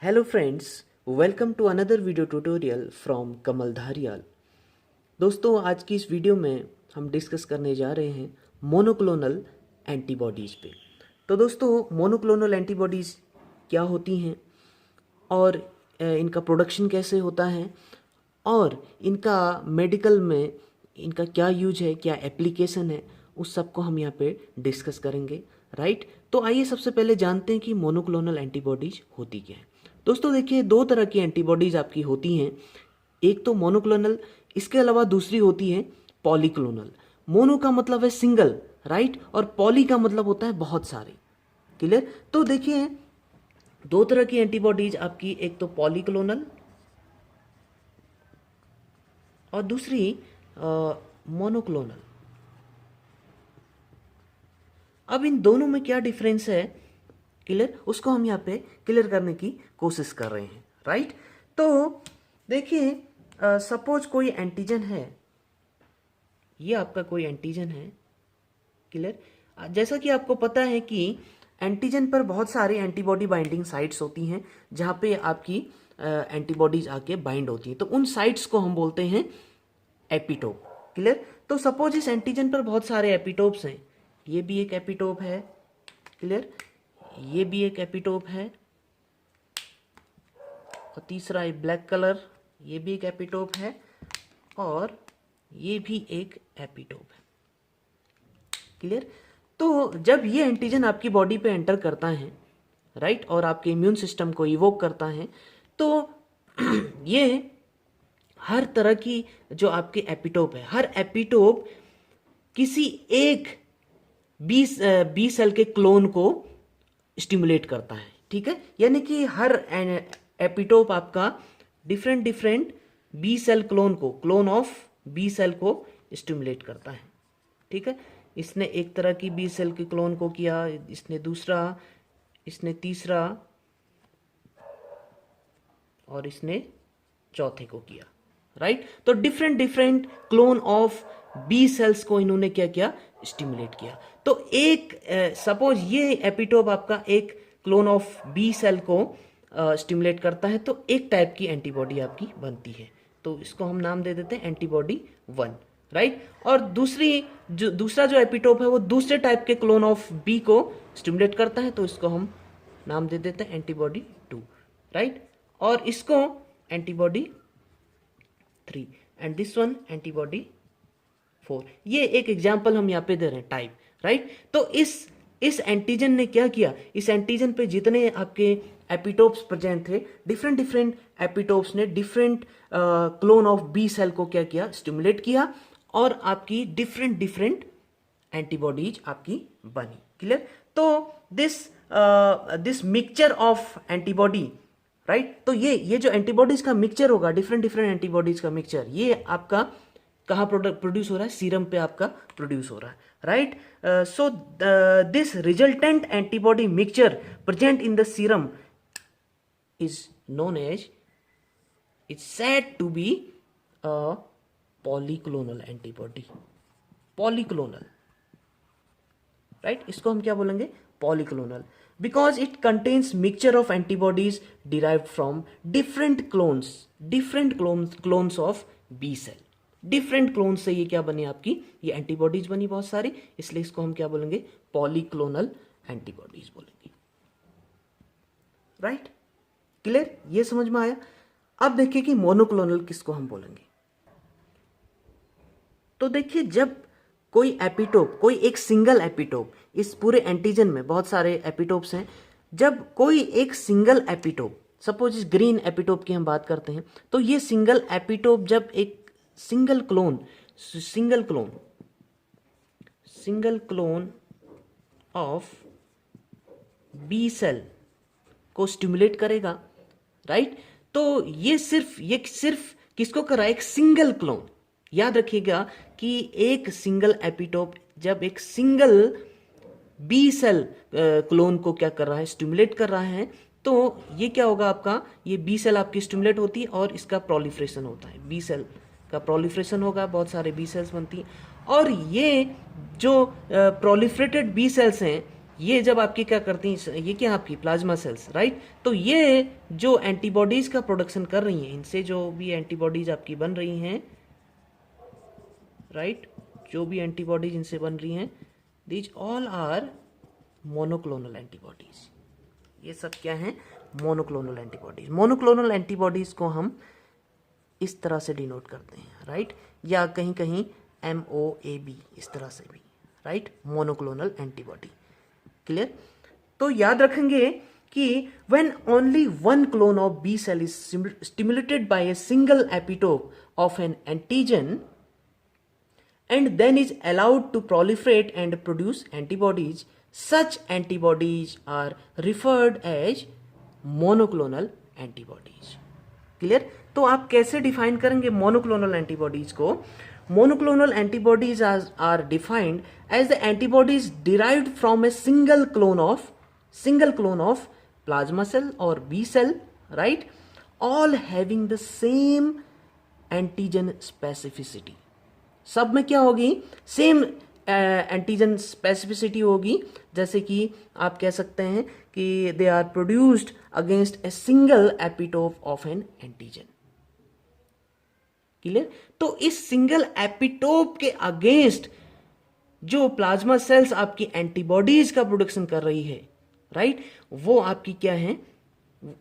Hello friends, welcome to another video tutorial from कमल धारियाल। दोस्तों आज की इस वीडियो में हम डिस्कस करने जा रहे हैं मोनोक्लोनल एंटीबॉडीज़ पे। तो दोस्तों मोनोक्लोनल एंटीबॉडीज़ क्या होती हैं और इनका प्रोडक्शन कैसे होता है और इनका मेडिकल में इनका क्या यूज है, क्या एप्लीकेशन है, उस सब को हम यहाँ पे डिस्कस करेंगे, राइट। तो आइए सबसे पहले जानते हैं कि मोनोक्लोनल एंटीबॉडीज होती क्या है। दोस्तों देखिए, दो तरह की एंटीबॉडीज आपकी होती हैं। एक तो मोनोक्लोनल, इसके अलावा दूसरी होती है पॉलीक्लोनल। मोनो का मतलब है सिंगल, राइट, और पॉली का मतलब होता है बहुत सारे। क्लियर। तो देखिए दो तरह की एंटीबॉडीज आपकी, एक तो पॉलीक्लोनल और दूसरी मोनोक्लोनल। अब इन दोनों में क्या डिफरेंस है, क्लियर, उसको हम यहाँ पे क्लियर करने की कोशिश कर रहे हैं, राइट। तो देखिए सपोज कोई एंटीजन है, ये आपका कोई एंटीजन है, क्लियर। जैसा कि आपको पता है कि एंटीजन पर बहुत सारे एंटीबॉडी बाइंडिंग साइट्स होती हैं जहाँ पे आपकी एंटीबॉडीज आके बाइंड होती हैं। तो उन साइट्स को हम बोलते हैं एपिटोप, क्लियर। तो सपोज इस एंटीजन पर बहुत सारे एपिटोप्स हैं, ये भी एक एपिटोप है, क्लियर, ये भी एक एपिटोप है, और तीसरा एक ब्लैक कलर, ये भी एक एपिटोप है, और ये भी एक एपिटोप है, क्लियर। तो जब ये एंटीजन आपकी बॉडी पे एंटर करता है, राइट, और आपके इम्यून सिस्टम को इवोक करता है, तो ये हर तरह की जो आपके एपिटोप है, हर एपिटोप किसी एक बी सेल के क्लोन को स्टिमुलेट करता है, ठीक है। यानी कि हर एपिटोप आपका different B cell clone of B cell को स्टिमुलेट करता है, ठीक है। इसने एक तरह की बी सेल के क्लोन को किया, इसने दूसरा, इसने तीसरा, और इसने चौथे को किया, राइट। तो different clone of B cells को इन्होंने क्या किया, स्टिमुलेट किया। तो एक सपोज ये एपिटोप आपका एक क्लोन ऑफ बी सेल को स्टिमुलेट करता है, तो एक टाइप की एंटीबॉडी आपकी बनती है, तो इसको हम नाम दे देते हैं एंटीबॉडी 1, राइट। और दूसरा जो एपिटोप है वो दूसरे टाइप के क्लोन ऑफ बी को स्टिमुलेट करता है, तो इसको हम नाम दे देते हैं एंटीबॉडी 2, राइट। और इसको antibody 3 and this one antibody 4। ये एक एग्जाम्पल हम यहाँ पे दे रहे हैं, टाइप, राइट। तो इस एंटीजन ने क्या किया, इस एंटीजन पे जितने आपके एपिटोप्स प्रेजेंट थे, डिफरेंट एपिटोप्स ने different clone of B cell को क्या किया, स्टिमुलेट किया, और आपकी डिफरेंट एंटीबॉडीज आपकी बनी, क्लियर। तो this mixture of antibody, right, तो ये जो एंटीबॉडीज का मिक्सचर होगा, डिफरेंट एंटीबॉडीज का मिक्सचर, ये आपका कहाँ प्रोड्यूस हो रहा है, सीरम पे आपका प्रोड्यूस हो रहा है, right. So this resultant antibody mixture present in the serum is known as, it's said to be a polyclonal antibody, polyclonal, right। इसको हम क्या बोलेंगे, polyclonal, because it contains mixture of antibodies derived from different clones of B cell। Different clone से ये क्या बने, आपकी ये एंटीबॉडीज बनी बहुत सारी, इसलिए इसको हम क्या बोलेंगे, पॉलीक्लोनल एंटीबॉडीज बोलेंगे, राइट, क्लियर। ये समझ में आया। अब देखिए कि मोनोक्लोनल किसको हम बोलेंगे। तो देखिए जब कोई एपिटोप, कोई एक सिंगल एपिटोप, इस पूरे एंटीजन में बहुत सारे एपिटोप्स हैं, जब कोई एक सिंगल एपिटोप, सपोज इस ग्रीन एपिटोप की हम बात करते हैं, तो ये सिंगल एपिटोप जब एक single clone of B cell को स्टिमुलेट करेगा, राइट। तो ये सिर्फ किसको करा, एक सिंगल क्लोन। याद रखिएगा कि एक सिंगल एपिटोप जब एक सिंगल बी सेल क्लोन को क्या कर रहा है, स्टिमुलेट कर रहा है, तो ये क्या होगा आपका, ये बी सेल आपकी स्टिमुलेट होती है और इसका प्रोलिफरेशन होता है, बी सेल का प्रोलिफरेशन होगा, बहुत सारे बी सेल्स बनती हैं, और ये जो प्रोलिफरेटेड बी सेल्स हैं, ये जब आपकी क्या करती हैं, ये क्या आपकी प्लाज्मा सेल्स, राइट। तो ये जो एंटीबॉडीज का प्रोडक्शन कर रही हैं, इनसे जो भी एंटीबॉडीज आपकी बन रही हैं, राइट, जो भी एंटीबॉडीज इनसे बन रही हैं, these all are monoclonal antibodies. ये सब क्या हैं, मोनोक्लोनल एंटीबॉडीज। मोनोक्लोनल एंटीबॉडीज को हम इस तरह से डिनोट करते हैं, राइट, या कहीं कहीं MOAB इस तरह से भी, राइट, मोनोक्लोनल एंटीबॉडी। क्लियर। तो याद रखेंगे कि when only one clone of B cell is stimulated by a single epitope of an antigen and then is allowed to proliferate and produce antibodies, such antibodies are referred as monoclonal antibodies. Clear. तो आप कैसे define करेंगे monoclonal antibodies को? Monoclonal antibodies are defined as the antibodies derived from a single clone of plasma cell और B cell, right, all having the same antigen specificity. सब में क्या होगी, सेम एंटीजन स्पेसिफिसिटी होगी। जैसे कि आप कह सकते हैं कि they are produced against a single epitope of an antigen. Clear. तो इस सिंगल एपिटोप के अगेंस्ट जो प्लाज्मा सेल्स आपकी एंटीबॉडीज का प्रोडक्शन कर रही है, राइट, वो आपकी क्या है,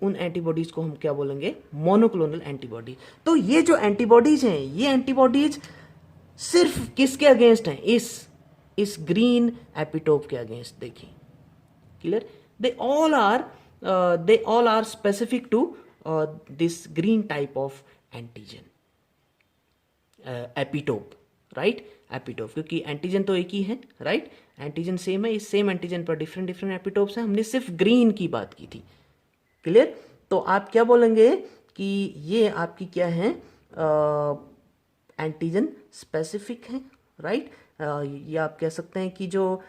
उन एंटीबॉडीज को हम क्या बोलेंगे, मोनोक्लोनल एंटीबॉडी। तो ये जो एंटीबॉडीज हैं, ये एंटीबॉडीज सिर्फ किसके अगेंस्ट हैं, इस ग्रीन एपिटोप के अगेंस्ट। देखिए, clear. They all are specific to this green type of antigen epitope, right, epitope, क्योंकि एंटीजन तो एक ही है, राइट, एंटीजन सेम है, इस सेम एंटीजन पर डिफरेंट डिफरेंट एपिटोप्स हैं। हमने सिर्फ ग्रीन की बात की थी। क्लियर। तो आप क्या बोलेंगे कि ये आपकी क्या है, एंटीजन स्पेसिफिक है, राइट। ये आप कह सकते हैं कि जो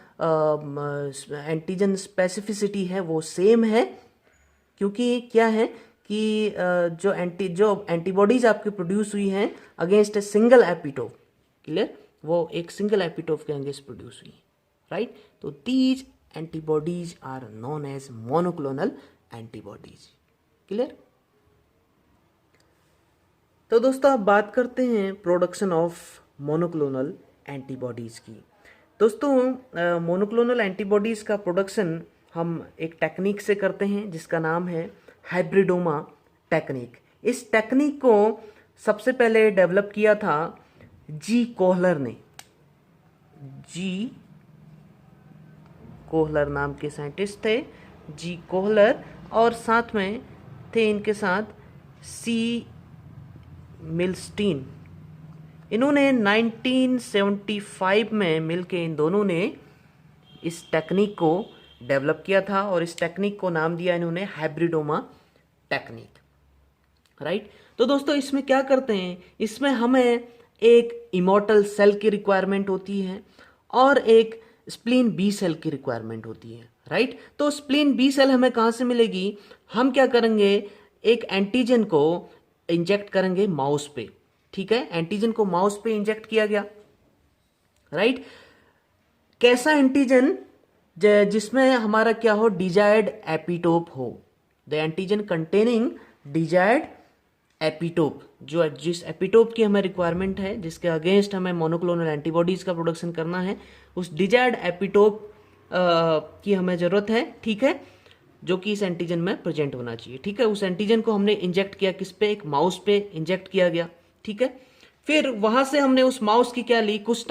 एंटीजन स्पेसिफिसिटी है वो सेम है, क्योंकि क्या है कि जो एंटीबॉडीज आपकी प्रोड्यूस हुई हैं against a single epitope, clear, वो एक सिंगल एपिटोप के अगेंस्ट प्रोड्यूस हुई, राइट। तो these antibodies are known as monoclonal antibodies. Clear. तो दोस्तों आप बात करते हैं प्रोडक्शन ऑफ मोनोक्लोनल एंटीबॉडीज की। दोस्तों मोनोक्लोनल एंटीबॉडीज का प्रोडक्शन हम एक टेक्निक से करते हैं जिसका नाम है हाइब्रिडोमा टेक्निक। इस टेक्निक को सबसे पहले डेवलप किया था जी कोहलर ने। जी कोहलर नाम के साइंटिस्ट थे, जी कोहलर, और साथ में थे इनके साथ सी मिलस्टीन। इन्होंने 1975 में मिलके इन दोनों ने इस टेक्निक को डेवलप किया था और इस टेक्निक को नाम दिया इन्होंने हाइब्रिडोमा टेक्निक, राइट। तो दोस्तों इसमें क्या करते हैं, इसमें हमें एक इमॉर्टल सेल की रिक्वायरमेंट होती है और एक स्प्लीन बी सेल की रिक्वायरमेंट होती है, राइट। तो स्प्लीन बी सेल हमें कहाँ से मिलेगी, हम क्या करेंगे, एक एंटीजन को इंजेक्ट करेंगे माउस पे, ठीक है। एंटीजन को माउस पे इंजेक्ट किया गया, राइट। कैसा एंटीजन, जिसमें हमारा क्या हो, डिजायर्ड एपिटोप हो, the antigen containing desired epitope, जो जिस एपिटोप की हमें रिक्वायरमेंट है, जिसके अगेंस्ट हमें मोनोक्लोनल एंटीबॉडीज का प्रोडक्शन करना है, उस डिजायर्ड एपिटोप की हमें जरूरत है, ठीक है, जो कि इस एंटीजन में प्रेजेंट होना चाहिए, ठीक है। उस एंटीजन को हमने इंजेक्ट किया किस पे, एक माउस पे इंजेक्ट किया गया, ठीक है। फिर वहां से हमने उस माउस की क्या ली, कुछ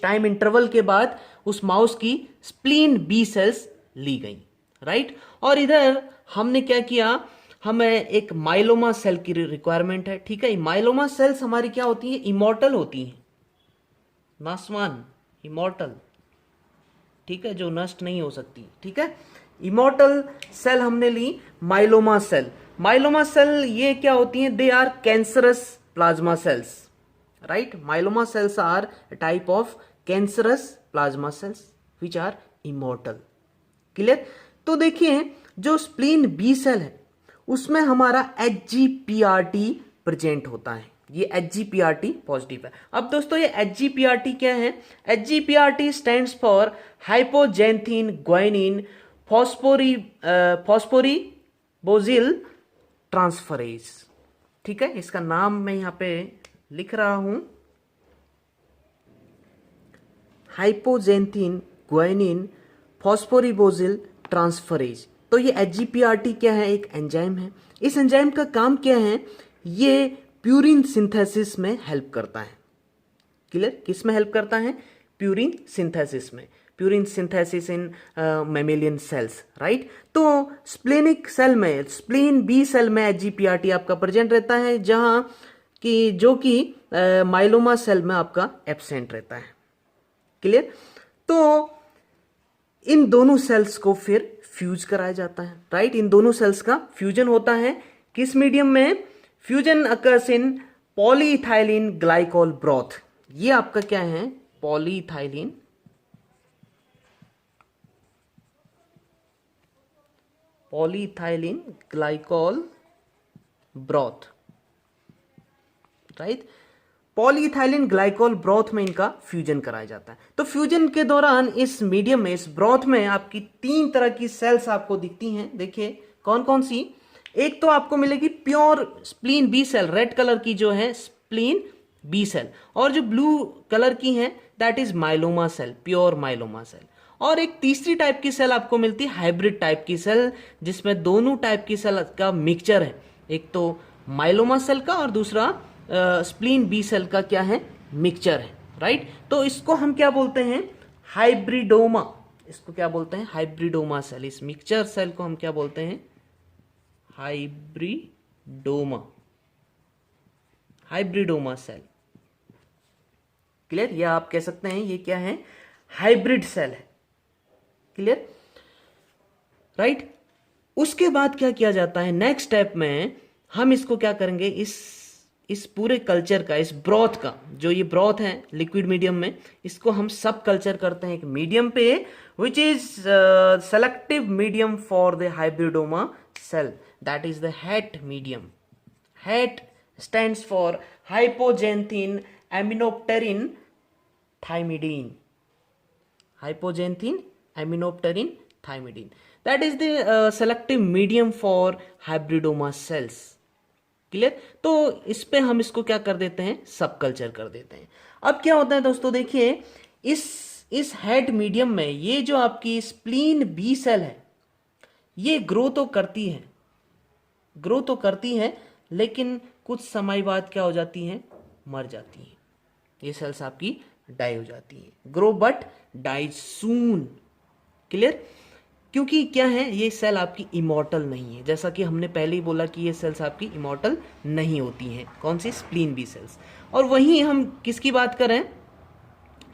टाइम इंटरवल के बाद उस माउस की स्प्लीन बी सेल्स ली गई, राइट। और इधर हमने क्या किया, हमें एक माइलोमा सेल की रिक्वायरमेंट है, ठीक है। माइलोमा सेल्स हमारी क्या होती है, इमॉर्टल होती हैं, नासवान, इमॉर्टल, ठीक है, जो नष्ट नहीं हो सकती, ठीक है। इमॉर्टल सेल हमने ली, माइलोमा सेल। माइलोमा सेल ये क्या होती हैं, they are cancerous plasma cells, right. Myeloma cells are type of cancerous plasma cells which are immortal. Clear. तो देखिए जो स्प्लीन बी सेल है उसमें हमारा HGPRT प्रेजेंट होता है, ये HGPRT पॉजिटिव है। अब दोस्तों ये HGPRT क्या है? HGPRT stands for hypoxanthine guanine phosphoribosyl transferase. ठीक है, इसका नाम मैं यहां पे लिख रहा हूं, हाइपोजेंथिन ग्वाइनिन फॉस्फोरिबोजिल ट्रांसफरेज। तो ये HGPRT क्या है? एक एंजाइम है। इस एंजाइम का काम क्या है? ये प्यूरिन सिंथेसिस में हेल्प करता है। क्लियर? किस में हेल्प करता है? प्यूरिन सिंथेसिस में। Purine synthesis in mammalian cells, right. तो स्प्लेनिक सेल में, स्प्लीन बी सेल में HGPRT आपका प्रेजेंट रहता है, जहां कि जो कि माइलोमा सेल में आपका एब्सेंट रहता है। क्लियर? तो इन दोनों सेल्स को फिर फ्यूज कराया जाता है, राइट। इन दोनों सेल्स का फ्यूजन होता है किस मीडियम में? Fusion occurs in polyethylene glycol broth. ये आपका क्या है? Polyethylene glycol broth, right. Polyethylene glycol broth में इनका फ्यूजन कराया जाता है। तो फ्यूजन के दौरान इस मीडियम में, इस ब्रोथ में आपकी 3 तरह की सेल्स आपको दिखती हैं। देखिए कौन कौन सी? एक तो आपको मिलेगी pure spleen B cell, red colour की जो है स्प्लीन बी सेल, और जो ब्लू कलर की है that is myeloma cell, pure myeloma cell. और एक तीसरी टाइप की सेल आपको मिलती है हाइब्रिड टाइप की सेल, जिसमें दोनों टाइप की सेल का मिक्सचर है, एक तो माइलोमा सेल का और दूसरा स्प्लीन बी सेल का क्या है? मिक्सचर है, राइट। तो इसको हम क्या बोलते हैं? हाइब्रिडोमा। इसको क्या बोलते हैं? Hybridoma cell. इस मिक्सचर सेल को हम क्या बोलते हैं? Hybridoma, hybridoma cell. क्लियर? या आप कह सकते हैं ये क्या है? हाइब्रिड सेल है। Clear, right. उसके बाद क्या किया जाता है? नेक्स्ट स्टेप में हम इसको क्या करेंगे? इस पूरे कल्चर का, इस ब्रॉथ का, जो ये ब्रॉथ है लिक्विड मीडियम में, इसको हम सब कल्चर करते हैं एक मीडियम पे, which is selective medium for the hybridoma cell, that is the HAT medium. HAT stands for hypoxanthine aminopterin thymidine. Hypoxanthine aminopterin thymidine. That is the selective medium for hybridoma cells. Clear? तो इस पे हम इसको क्या कर देते हैं? सब कल्चर कर देते हैं। अब क्या होता है दोस्तों, देखिए इस हेड मीडियम में ये जो आपकी स्प्लीन बी सेल है, ये ग्रो तो करती है, लेकिन कुछ समय बाद क्या हो जाती हैं? मर जाती हैं। ये सेल्स आपकी डाई हो जाती हैं। Grow but die soon. Clear? क्योंकि क्या है, ये सेल आपकी इमॉर्टल नहीं है, जैसा कि हमने पहले ही बोला कि ये सेल्स आपकी इमॉर्टल नहीं होती हैं। कौन सी? Spleen B sales. और वहीं हम किसकी बात करें?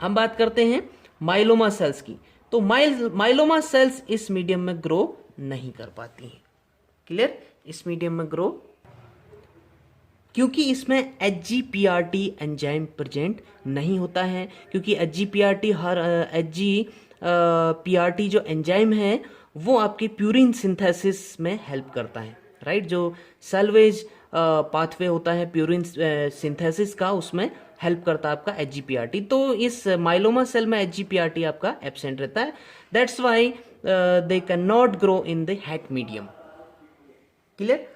हम बात करते हैं माइलोमा सेल्स की। तो माइलोमा सेल्स इस मीडियम में ग्रो नहीं कर पाती हैं। क्लियर? इस मीडियम में ग्रो, क्योंकि इसमें HGPRT एंजाइम प्रेजेंट नहीं होता है। क्योंकि HGPRT जो एंजाइम है वो आपके प्यूरिन सिंथेसिस में हेल्प करता है, राइट। जो सैल्वेज पाथवे होता है प्यूरिन सिंथेसिस का, उसमें हेल्प करता है आपका HGPRT। तो इस माइलोमा सेल में HGPRT आपका एब्सेंट रहता है। That's why they can not grow in the HAT medium. Clear,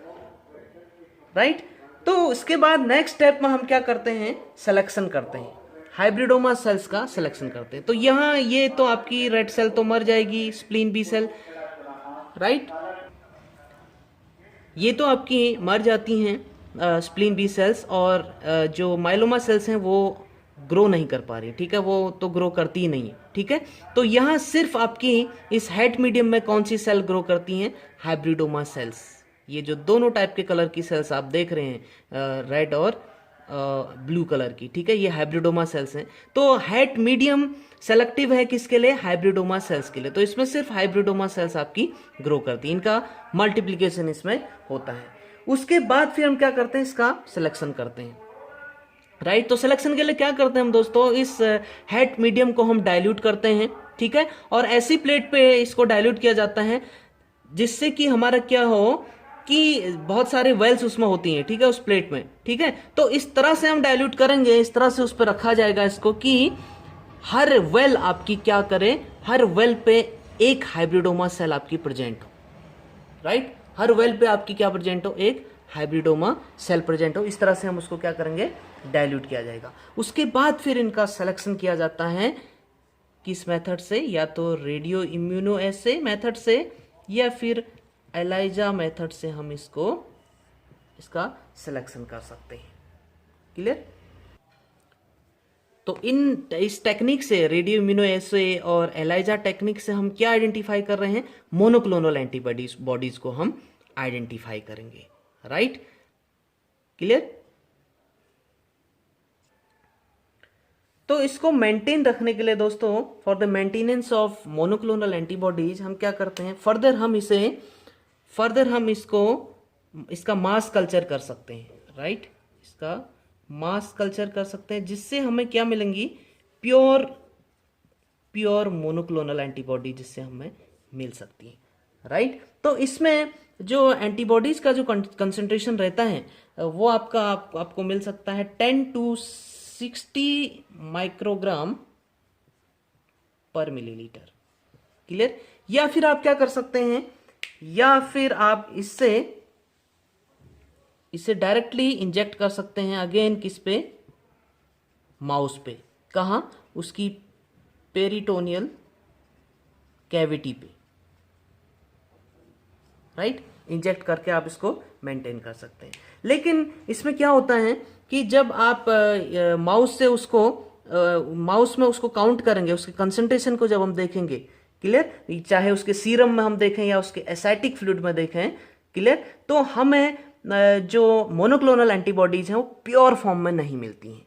right. तो उसके बाद नेक्स्ट स्टेप में हम क्या करते हैं? सिलेक्शन करते हैं, हाइब्रिडोमा सेल्स का सिलेक्शन करते हैं। तो यहाँ ये तो आपकी रेड सेल तो मर जाएगी, स्प्लीन बी सेल, राइट। ये तो आपकी मर जाती हैं स्प्लीन बी सेल्स, और जो माइलोमा सेल्स हैं वो ग्रो नहीं कर पा रही, ठीक है, वो तो ग्रो करती ही नहीं है, ठीक है। तो यहाँ सिर्फ आपकी इस हेट मीडियम में कौन सी सेल ग्रो करती हैं? Hybridoma sales. ये जो दोनों टाइप के कलर की सेल्स आप देख रहे हैं, रेड और ब्लू कलर की, ठीक है, ये हाइब्रिडोमा सेल्स हैं। तो हेट मीडियम सेलेक्टिव है किसके लिए? हाइब्रिडोमा सेल्स के लिए। तो इसमें सिर्फ हाइब्रिडोमा सेल्स आपकी ग्रो करती हैं, इनका मल्टीप्लीकेशन इसमें होता है। उसके बाद फिर हम क्या करते हैं? इसका सिलेक्शन करते हैं, राइट। तो सिलेक्शन के लिए क्या करते हैं हम दोस्तों? इस हेट मीडियम को हम डाइल्यूट करते हैं, ठीक है, और ऐसी प्लेट पे इसको डाइल्यूट किया जाता है जिससे कि हमारा क्या हो कि बहुत सारे वेल्स उसमें होती हैं, ठीक है, उस प्लेट में, ठीक है। तो इस तरह से हम डाइल्यूट करेंगे, इस तरह से उस पर रखा जाएगा इसको कि हर वेल आपकी क्या करे, हर वेल पे एक हाइब्रिडोमा सेल आपकी प्रेजेंट हो, राइट। हर वेल पे आपकी क्या प्रेजेंट हो, एक हाइब्रिडोमा सेल प्रेजेंट हो। इस तरह से हम उसको क्या करेंगे, डाइल्यूट किया जाएगा। उसके बाद फिर इनका सिलेक्शन किया जाता है किस मेथड से, या तो रेडियो इम्यूनो एसे मेथड से या फिर एलाइजा मेथड से हम इसका सिलेक्शन कर सकते हैं। क्लियर। तो इस टेक्निक से, रेडियो इम्यूनो एसे और एलाइजा टेक्निक से हम क्या आइडेंटिफाई कर रहे हैं, मोनोक्लोनल एंटीबॉडीज को हम आइडेंटिफाई करेंगे, राइट। क्लियर। तो इसको मेंटेन रखने के लिए दोस्तों, for the maintenance of monoclonal antibodies हम क्या करते हैं, फर्दर हम इसका मास कल्चर कर सकते हैं, राइट। इसका मास कल्चर कर सकते हैं, जिससे हमें क्या मिलेंगी, प्योर मोनोक्लोनल एंटीबॉडी जिससे हमें मिल सकती है, राइट। तो इसमें जो एंटीबॉडीज का जो कंसंट्रेशन रहता है वो आपको मिल सकता है 10 to 60 माइक्रोग्राम पर मिलीलीटर। क्लियर। या फिर आप क्या कर सकते हैं, या फिर आप इसे डायरेक्टली इंजेक्ट कर सकते हैं, अगेन किस पे, माउस पे। कहां, उसकी पेरिटोनियल कैविटी पे, राइट। इंजेक्ट करके आप इसको मेंटेन कर सकते हैं। लेकिन इसमें क्या होता है कि जब आप माउस में उसको काउंट करेंगे, उसके कंसंट्रेशन को जब हम देखेंगे, क्लियर, चाहे उसके सीरम में हम देखें या उसके एसाइटिक फ्लूइड में देखें, क्लियर, तो हमें जो मोनोक्लोनल एंटीबॉडीज हैं वो प्योर फॉर्म में नहीं मिलती हैं,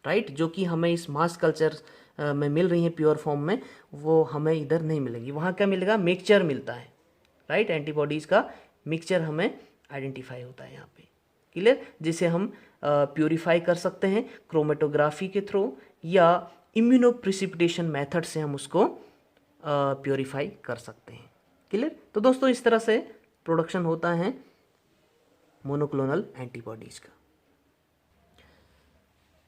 राइट। जो कि हमें इस मास कल्चर में मिल रही हैं प्योर फॉर्म में, वो हमें इधर नहीं मिलेगी। वहाँ क्या मिलेगा, मिक्सचर मिलता है, राइट। एंटीबॉडीज का मिक्सचर हमें आइडेंटिफाई होता है यहाँ पे, क्लियर, जिसे हम प्यूरिफाई कर सकते हैं क्रोमेटोग्राफी के थ्रू या इम्यूनो प्रिसिपिटेशन मेथड से हम उसको प्यूरिफाई कर सकते हैं। क्लियर। तो दोस्तों इस तरह से प्रोडक्शन होता है मोनोक्लोनल एंटीबॉडीज का।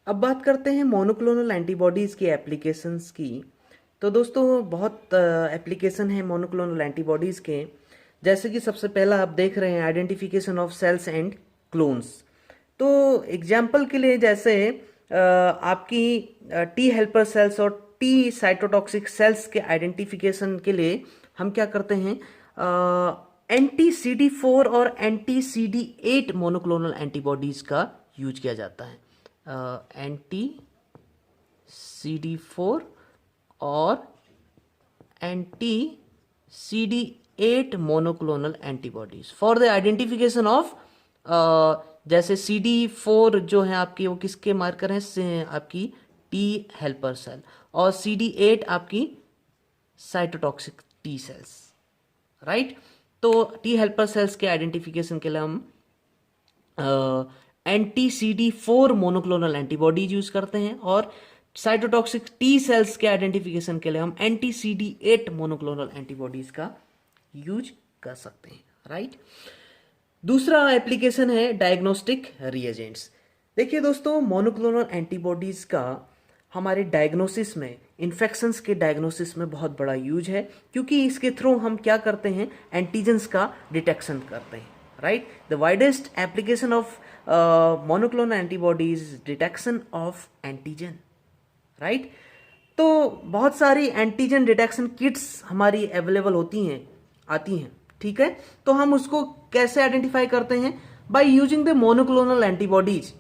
अब बात करते हैं मोनोक्लोनल एंटीबॉडीज की एप्लीकेशंस की। तो दोस्तों बहुत एप्लीकेशन है मोनोक्लोनल एंटीबॉडीज के, जैसे कि सबसे पहला आप देख रहे हैं identification of cells and clones. तो एग्जाम्पल के लिए जैसे आपकी टी हेल्पर सेल्स और टी साइटोटॉक्सिक सेल्स के आइडेंटिफिकेशन के लिए हम क्या करते हैं, एंटी CD4 और एंटी CD8 मोनोक्लोनल एंटीबॉडीज का यूज किया जाता है। एंटी CD4 और anti CD8 monoclonal antibodies for the identification of, जैसे CD4 जो है आपकी, वो किसके मार्कर हैं, आपकी टी हेल्पर सेल, और CD8 आपकी साइटोटॉक्सिक टी सेल्स, राइट। तो टी हेल्पर सेल्स के आइडेंटिफिकेशन के लिए हम anti CD4 monoclonal antibodies use करते हैं, और साइटोटॉक्सिक टी सेल्स के आइडेंटिफिकेशन के लिए हम एंटी CD8 मोनोक्लोनल एंटीबॉडीज का यूज कर सकते हैं, राइट। दूसरा एप्लीकेशन है डायग्नोस्टिक रिएजेंट्स। देखिए दोस्तों, मोनोक्लोनल एंटीबॉडीज का हमारे डायग्नोसिस में, इन्फेक्शंस के डायग्नोसिस में बहुत बड़ा यूज है, क्योंकि इसके थ्रू हम क्या करते हैं, एंटीजेंस का डिटेक्शन करते हैं, right. The widest application of monoclonal antibodies detection of antigen, right. तो बहुत सारी एंटीजन डिटेक्शन किट्स हमारी अवेलेबल आती हैं, ठीक है। तो हम उसको कैसे आइडेंटिफाई करते हैं, by using the monoclonal antibodies,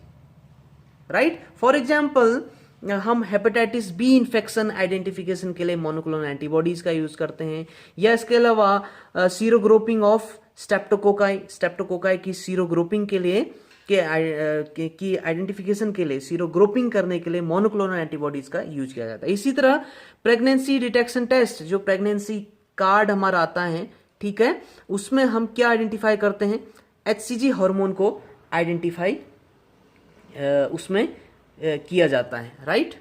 right. For example हम हेपेटाइटिस बी इन्फेक्शन आइडेंटिफिकेशन के लिए मोनोक्लोनल एंटीबॉडीज का यूज करते हैं, या इसके अलावा सीरोग्रुपिंग ऑफ स्ट्रेप्टोकोकाई की सीरोग्रुपिंग के लिए की आइडेंटिफिकेशन के लिए, सीरोग्रुपिंग करने के लिए मोनोक्लोनल एंटीबॉडीज का यूज किया जाता है। इसी तरह प्रेगनेंसी डिटेक्शन टेस्ट, जो प्रेगनेंसी कार्ड हमारा आता है, ठीक है, उसमें हम क्या आइडेंटिफाई करते हैं, HCG हार्मोन को आइडेंटिफाई उसमें किया जाता है, राइट।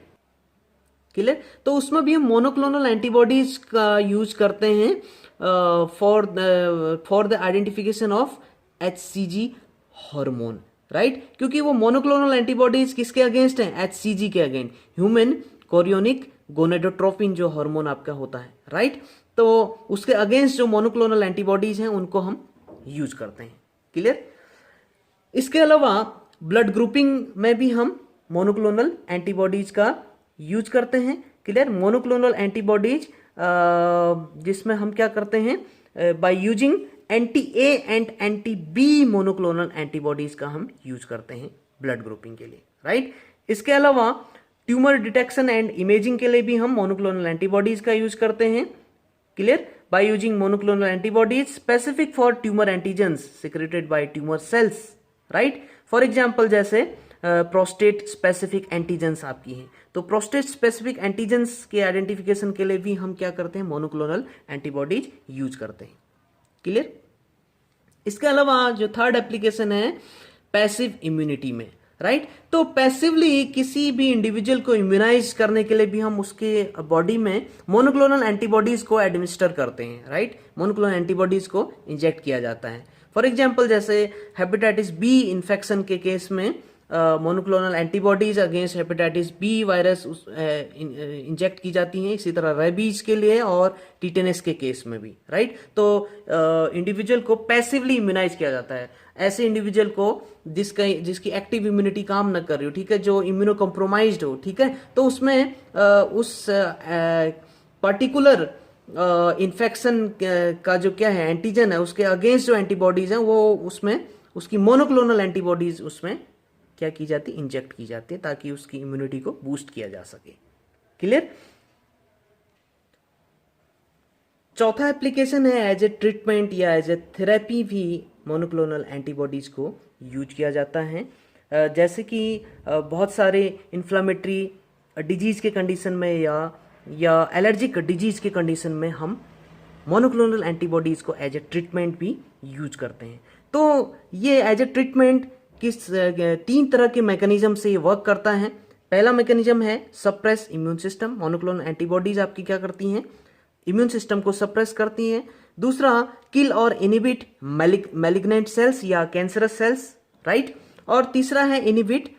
क्लियर। तो उसमें भी हम मोनोक्लोनल एंटीबॉडीज का यूज करते हैं for the identification of HCG hormone, right, क्योंकि वो मोनोक्लोनल एंटीबॉडीज किसके अगेंस्ट हैं, HCG के अगेंस्ट, ह्यूमन कोरियोनिक गोनेडोट्रोपिन जो हार्मोन आपका होता है, राइट। तो उसके अगेंस्ट जो मोनोक्लोनल एंटीबॉडीज हैं उनको हम यूज करते हैं। क्लियर। इसके अलावा ब्लड ग्रुपिंग में भी हम मोनोक्लोनल एंटीबॉडीज का यूज करते हैं। क्लियर। मोनोक्लोनल एंटीबॉडीज जिसमें हम क्या करते हैं, by using anti A and anti B monoclonal antibodies का हम यूज करते हैं ब्लड ग्रुपिंग के लिए, राइट। इसके अलावा ट्यूमर डिटेक्शन एंड इमेजिंग के लिए भी हम मोनोक्लोनल एंटीबॉडीज का यूज करते हैं। Clear. By using monoclonal antibodies specific for tumour antigens secreted by tumour cells, right. For example जैसे प्रोस्टेट स्पेसिफिक एंटीजेंस आपकी हैं, तो प्रोस्टेट स्पेसिफिक एंटीजेंस के आइडेंटिफिकेशन के लिए भी हम क्या करते हैं, मोनोक्लोनल एंटीबॉडीज यूज करते हैं। क्लियर। इसके अलावा जो थर्ड एप्लीकेशन है पैसिव इम्यूनिटी में, राइट। तो पैसिवली किसी भी इंडिविजुअल को इम्यूनाइज करने के लिए भी हम उसके बॉडी में मोनोक्लोनल एंटीबॉडीज को एडमिनिस्टर करते हैं, राइट। मोनोक्लोनल एंटीबॉडीज को इंजेक्ट किया जाता है। फॉर एग्जाम्पल जैसे हेपेटाइटिस बी इन्फेक्शन के केस में monoclonal antibodies against hepatitis B virus inject की जाती हैं। इसी तरह रेबीज के लिए और टिटेनस के केस में भी, राइट। तो इंडिविजुअल को पैसिवली इम्यूनाइज किया जाता है। ऐसे इंडिविजुअल को जिसकी एक्टिव इम्यूनिटी काम न कर रही हो, ठीक है, जो इम्यूनो कॉम्प्रोमाइज्ड हो, ठीक है, तो उसमें उस पर्टिकुलर इन्फेक्शन का जो क्या है एंटीजन है उसके अगेंस्ट जो एंटीबॉडीज हैं वो उसमें उसकी मोनोक्लोनल एंटीबॉडीज उसमें क्या की जाती, इंजेक्ट की जाती है ताकि उसकी इम्यूनिटी को बूस्ट किया जा सके। क्लियर। चौथा एप्लीकेशन है एज ए ट्रीटमेंट या एज ए थेरेपी भी मोनोक्लोनल एंटीबॉडीज को यूज किया जाता है। जैसे कि बहुत सारे इन्फ्लामेटरी डिजीज के कंडीशन में या एलर्जिक डिजीज के कंडीशन में हम मोनोक्लोनल एंटीबॉडीज को एज ए ट्रीटमेंट भी यूज करते हैं। तो ये एज ए ट्रीटमेंट किस 3 तरह के मैकेनिज्म से ये वर्क करता है। पहला मैकेनिज्म है suppress immune system. Monoclonal antibodies आपकी क्या करती हैं, इम्यून सिस्टम को सप्रेस करती हैं। दूसरा किल और इनिबिट मैलिग्नेंट सेल्स या कैंसरस सेल्स, राइट। और तीसरा है इनिबिट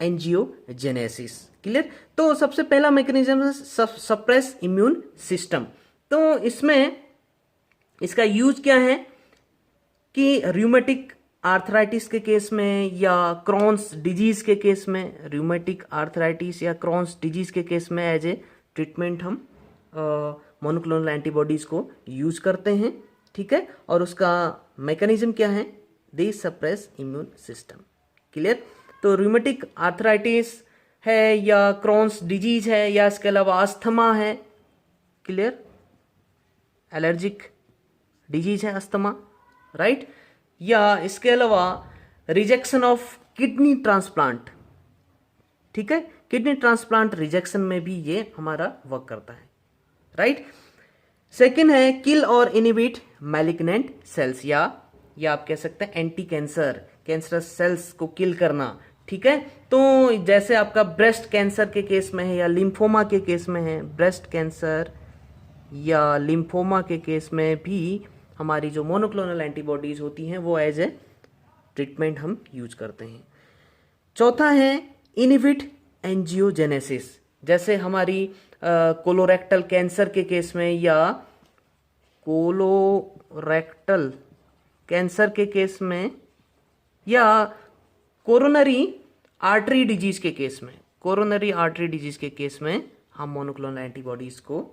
एंजियोजेनेसिस। क्लियर। तो सबसे पहला मैकेनिज्म है सप्रेस इम्यून सिस्टम। तो इसमें इसका यूज क्या है कि रूमेटिक आर्थराइटिस के केस में या क्रॉन्स डिजीज के केस में, रूमेटिक आर्थराइटिस या क्रॉन्स डिजीज के केस में एज ए ट्रीटमेंट हम मोनोक्लोनल एंटीबॉडीज को यूज करते हैं, ठीक है। और उसका मैकेनिज्म क्या है, दे सप्रेस इम्यून सिस्टम। क्लियर। तो रूमेटिक आर्थराइटिस है या क्रॉन्स डिजीज है या इसके अलावा अस्थमा है, क्लियर, एलर्जिक डिजीज है अस्थमा, राइट। या इसके अलावा रिजेक्शन ऑफ किडनी ट्रांसप्लांट, ठीक है, किडनी ट्रांसप्लांट रिजेक्शन में भी ये हमारा वर्क करता है, राइट। सेकंड है किल और इनिबिट मैलिग्नेंट सेल्स या आप कह सकते हैं एंटी कैंसरस सेल्स को किल करना, ठीक है। तो जैसे आपका ब्रेस्ट कैंसर के केस में है या लिम्फोमा के केस में है, ब्रेस्ट कैंसर या लिम्फोमा के केस में भी हमारी जो मोनोक्लोनल एंटीबॉडीज होती हैं वो एज ए ट्रीटमेंट हम यूज करते हैं। चौथा है इनिबिट एंजियोजेनेसिस। जैसे हमारी कोलोरेक्टल कैंसर के केस में या कोलोरेक्टल कैंसर के केस में या कोरोनरी आर्टरी डिजीज के केस में, कोरोनरी आर्टरी डिजीज के केस में हम मोनोक्लोनल एंटीबॉडीज को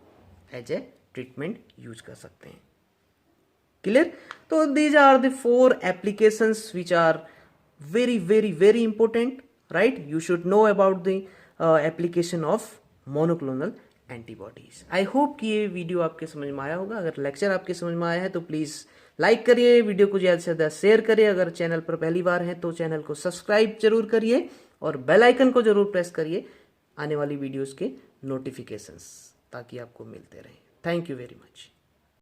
एज ए ट्रीटमेंट यूज कर सकते हैं। क्लियर। तो these are the 4 applications which are very very very important, right? You should know about the application of monoclonal antibodies. I hope कि ये वीडियो आपके समझ में आया होगा। अगर लेक्चर आपके समझ में आया है तो प्लीज़ लाइक करिए, वीडियो को ज़्यादा से ज़्यादा शेयर करिए। अगर चैनल पर पहली बार है तो चैनल को सब्सक्राइब जरूर करिए और बेल आइकन को जरूर प्रेस करिए आने वाली वीडियोज़ के नोटिफिकेशंस ताकि आपको मिलते रहें। Thank you very much.